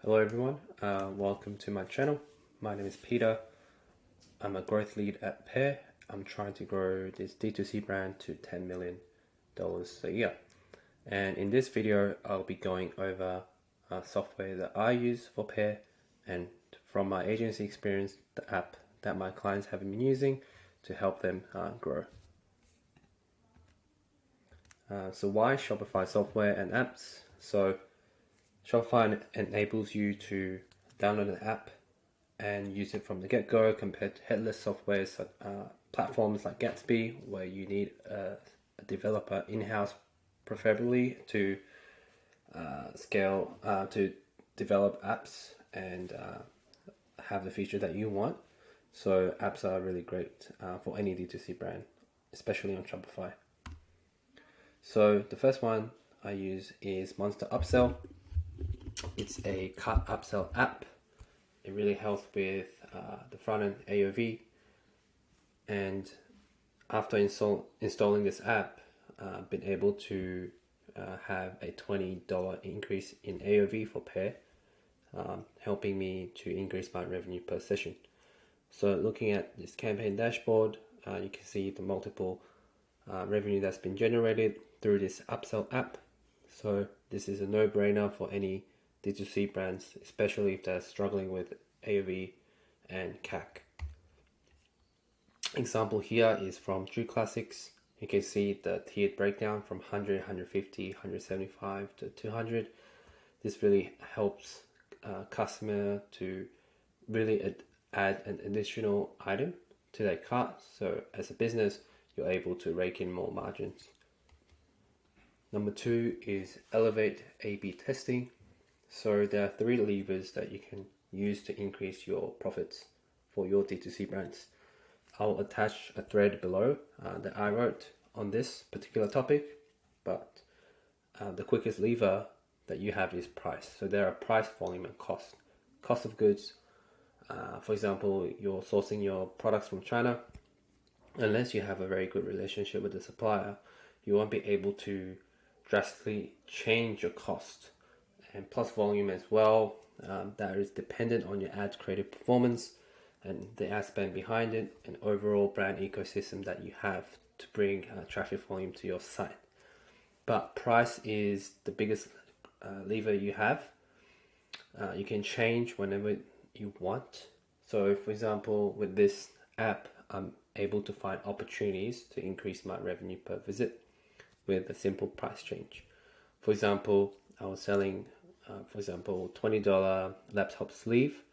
Hello everyone, welcome to my channel. My name is Peter. I'm a growth lead at Pair. I'm trying to grow this D2C brand to $10 million a year. And in this video, I'll be going over software that I use for Pair and from my agency experience, the app that my clients have been using to help them grow. So why Shopify software and apps? So Shopify enables you to download an app and use it from the get-go compared to headless software platforms like Gatsby, where you need a developer in-house, preferably to scale to develop apps and have the feature that you want. So apps are really great for any D2C brand, especially on Shopify. So the first one I use is Monster Upsell. It's a cut upsell app. It really helps with the front end AOV. And after installing this app, I've been able to have a $20 increase in AOV for Pair, helping me to increase my revenue per session. So looking at this campaign dashboard, you can see the multiple revenue that's been generated through this upsell app. So this is a no-brainer for any D2C brands, especially if they're struggling with AOV and CAC. Example here is from True Classics. You can see the tiered breakdown from 100, 150, 175 to 200. This really helps customer to really add an additional item to their cart. So as a business, you're able to rake in more margins. Number 2 is Elevate A/B testing. So there are 3 levers that you can use to increase your profits for your D2C brands. I'll attach a thread below that I wrote on this particular topic, but the quickest lever that you have is price. So there are price, volume, and cost. Cost of goods, for example, you're sourcing your products from China. Unless you have a very good relationship with the supplier, you won't be able to drastically change your cost. And plus volume as well, that is dependent on your ad creative performance and the ad spend behind it and overall brand ecosystem that you have to bring traffic volume to your site. But price is the biggest lever you have. You can change whenever you want. So for example, with this app, I'm able to find opportunities to increase my revenue per visit with a simple price change. For example, I was selling $20 laptop sleeve.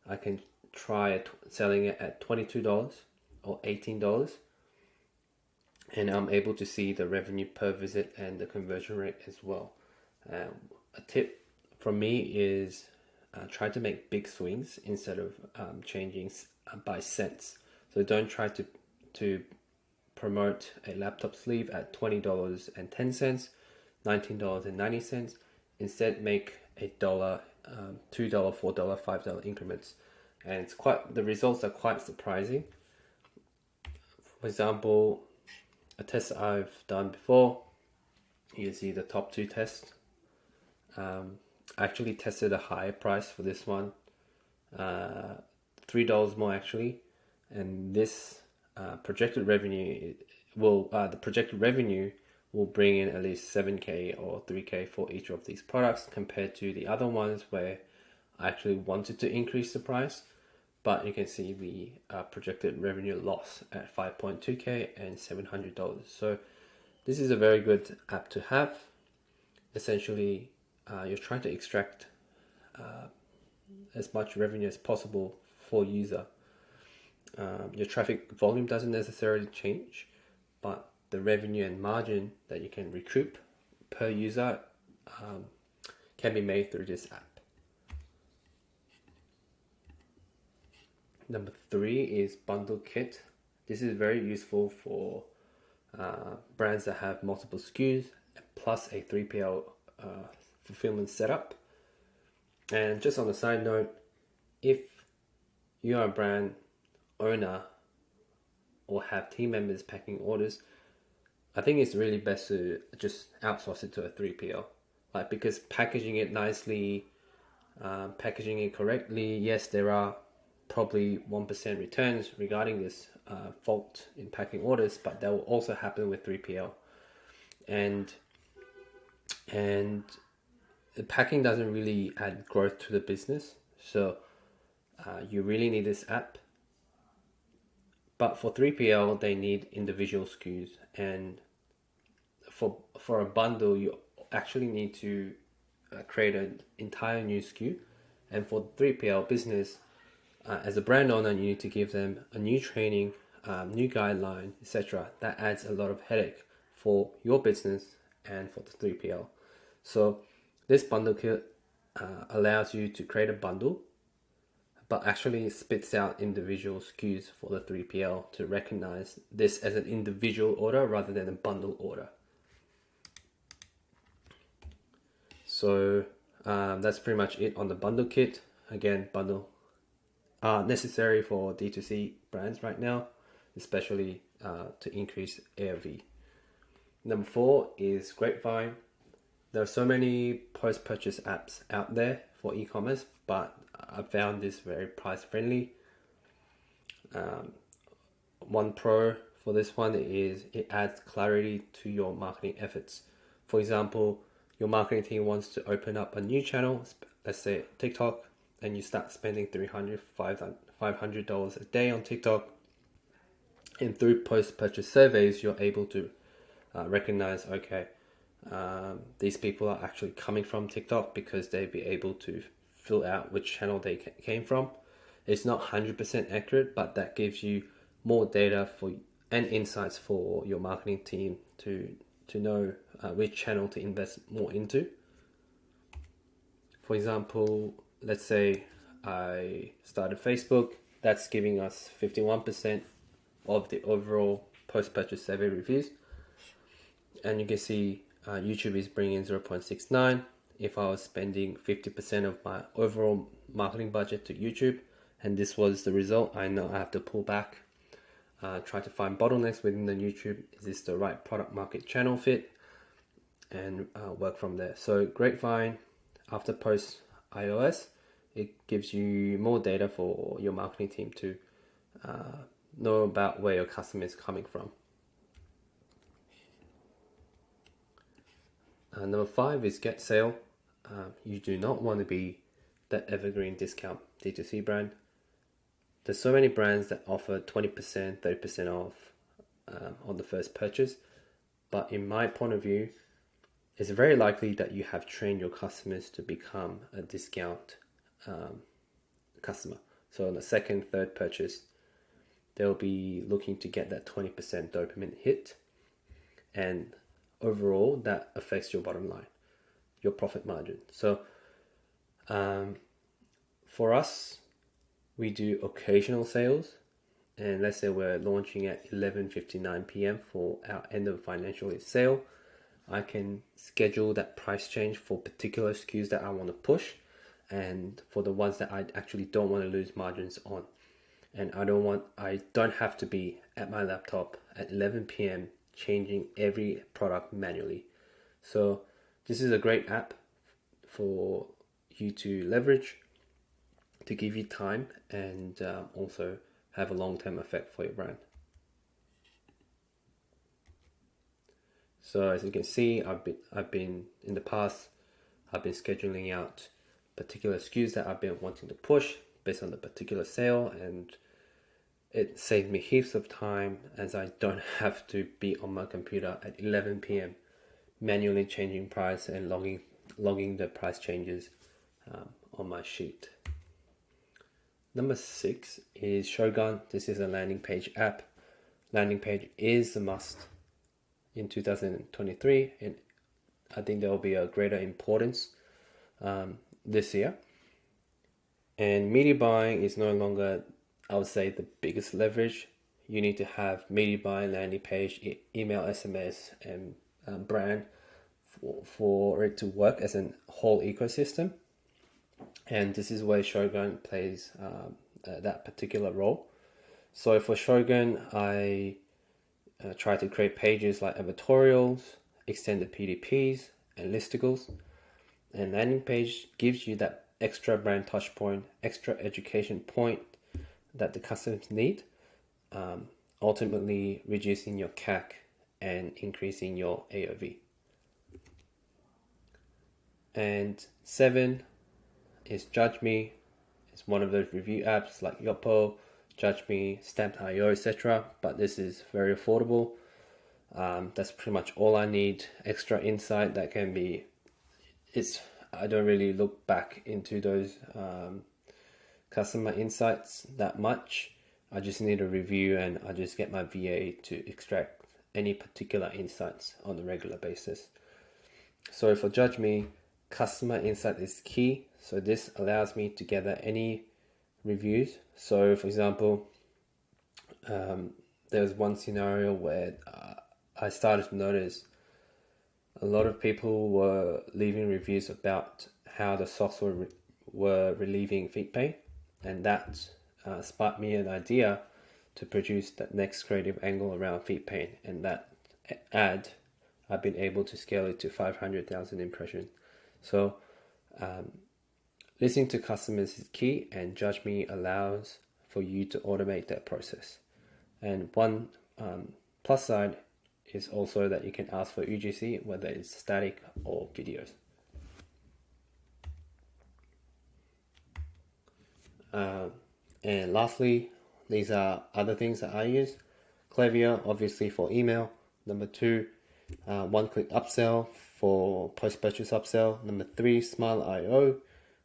I can try selling it at $22 or $18, and I'm able to see the revenue per visit and the conversion rate as well. A tip from me is try to make big swings instead of changing by cents. So don't try to promote a laptop sleeve at $20.10, $19.90. Instead, make $1, $2, $4, $5 increments, and the results are quite surprising. For example, a test I've done before, you see the top 2 tests. I actually tested a higher price for this one, $3 more actually, and this projected revenue will bring in at least 7K or 3K for each of these products, compared to the other ones where I actually wanted to increase the price, but you can see the projected revenue loss at 5.2K and $700. So this is a very good app to have. Essentially, you're trying to extract as much revenue as possible for user. Your traffic volume doesn't necessarily change, but the revenue and margin that you can recoup per user can be made through this app. Number 3 is Bundle Kit. This is very useful for brands that have multiple SKUs plus a 3PL fulfillment setup. And just on a side note, if you are a brand owner or have team members packing orders, I think it's really best to just outsource it to a 3PL, because packaging it nicely, packaging it correctly, yes, there are probably 1% returns regarding this fault in packing orders, but that will also happen with 3PL. And the packing doesn't really add growth to the business. So you really need this app. But for 3PL, they need individual SKUs. And for a bundle, you actually need to create an entire new SKU. And for 3PL business, as a brand owner, you need to give them a new training, new guideline, etc. That adds a lot of headache for your business and for the 3PL. So this bundle kit allows you to create a bundle, but actually spits out individual SKUs for the 3PL to recognize this as an individual order rather than a bundle order. So that's pretty much it on the bundle kit. Again, bundle are necessary for D2C brands right now, especially to increase AOV. Number 4 is Grapevine. There are so many post-purchase apps out there for e-commerce, but I found this very price-friendly. One pro for this one is it adds clarity to your marketing efforts. For example, your marketing team wants to open up a new channel, let's say TikTok, and you start spending $300, $500 a day on TikTok. And through post-purchase surveys, you're able to recognize, okay, these people are actually coming from TikTok because they'd be able to fill out which channel they came from. It's not 100% accurate, but that gives you more data and insights for your marketing team to know which channel to invest more into. For example, let's say I started Facebook. That's giving us 51% of the overall post-purchase survey reviews. And you can see YouTube is bringing in 0.69. If I was spending 50% of my overall marketing budget to YouTube, and this was the result, I know I have to pull back, try to find bottlenecks within the YouTube. Is this the right product market channel fit? And work from there. So Grapevine, after post iOS, it gives you more data for your marketing team to know about where your customer is coming from. Number 5 is Get Sale. You do not want to be that evergreen discount D2C brand. There's so many brands that offer 20%, 30% off on the first purchase. But in my point of view, it's very likely that you have trained your customers to become a discount customer. So on the second, third purchase, they'll be looking to get that 20% dopamine hit. And overall, that affects your bottom line, your profit margin. So for us, we do occasional sales. And let's say we're launching at 11:59 p.m. for our end of financial year sale. I can schedule that price change for particular SKUs that I want to push, and for the ones that I actually don't want to lose margins on. And I don't have to be at my laptop at 11 p.m. changing every product manually. So this is a great app for you to leverage to give you time and also have a long-term effect for your brand. So as you can see, I've been in the past, I've been scheduling out particular SKUs that I've been wanting to push based on the particular sale, and it saved me heaps of time as I don't have to be on my computer at 11 p.m. manually changing price and logging the price changes on my sheet. Number 6 is Shogun. This is a landing page app. Landing page is a must in 2023, and I think there will be a greater importance this year. And media buying is no longer, I would say, the biggest leverage. You need to have media buying, landing page, email, SMS, and brand for it to work as a whole ecosystem. And this is where Shogun plays that particular role. So for Shogun, I try to create pages like editorials, extended PDPs, and listicles. And landing page gives you that extra brand touch point, extra education point that the customers need, ultimately reducing your CAC and increasing your AOV. And 7 is Judge Me. It's one of those review apps like Yoppo, Judge Me, Stamped.io, etc. But this is very affordable. That's pretty much all I need. Extra insight that can be, I don't really look back into those customer insights that much. I just need a review and I just get my VA to extract any particular insights on a regular basis. So for Judge Me, customer insight is key. So this allows me to gather any reviews. So for example, there was one scenario where I started to notice a lot of people were leaving reviews about how the socks were relieving feet pain, and that sparked me an idea to produce that next creative angle around feet pain. And that ad, I've been able to scale it to 500,000 impressions. So listening to customers is key, and Judge Me allows for you to automate that process. And one plus side is also that you can ask for UGC, whether it's static or videos. And lastly, these are other things that I use. Klaviyo, obviously, for email. Number 2, one-click upsell for post-purchase upsell. Number 3, Smile.io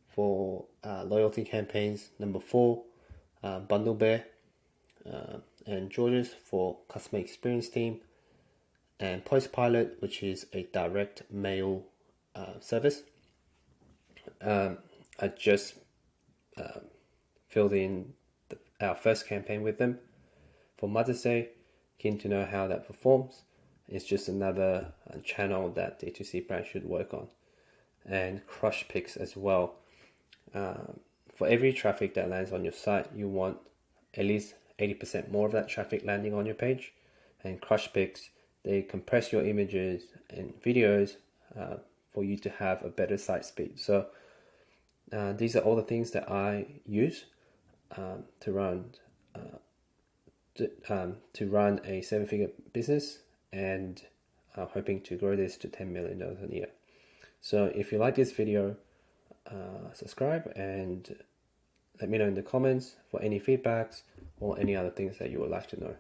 for loyalty campaigns. Number 4, Bundle Bear and George's for customer experience team. And Postpilot, which is a direct mail service. I just filled in our first campaign with them for Mother's Day. Keen to know how that performs. It's just another channel that D2C brand should work on. And Crush Picks as well. For every traffic that lands on your site, you want at least 80% more of that traffic landing on your page. And Crush Picks, they compress your images and videos for you to have a better site speed. So these are all the things that I use to run a 7-figure business, and I'm hoping to grow this to $10 million a year. So if you like this video, subscribe and let me know in the comments for any feedbacks or any other things that you would like to know.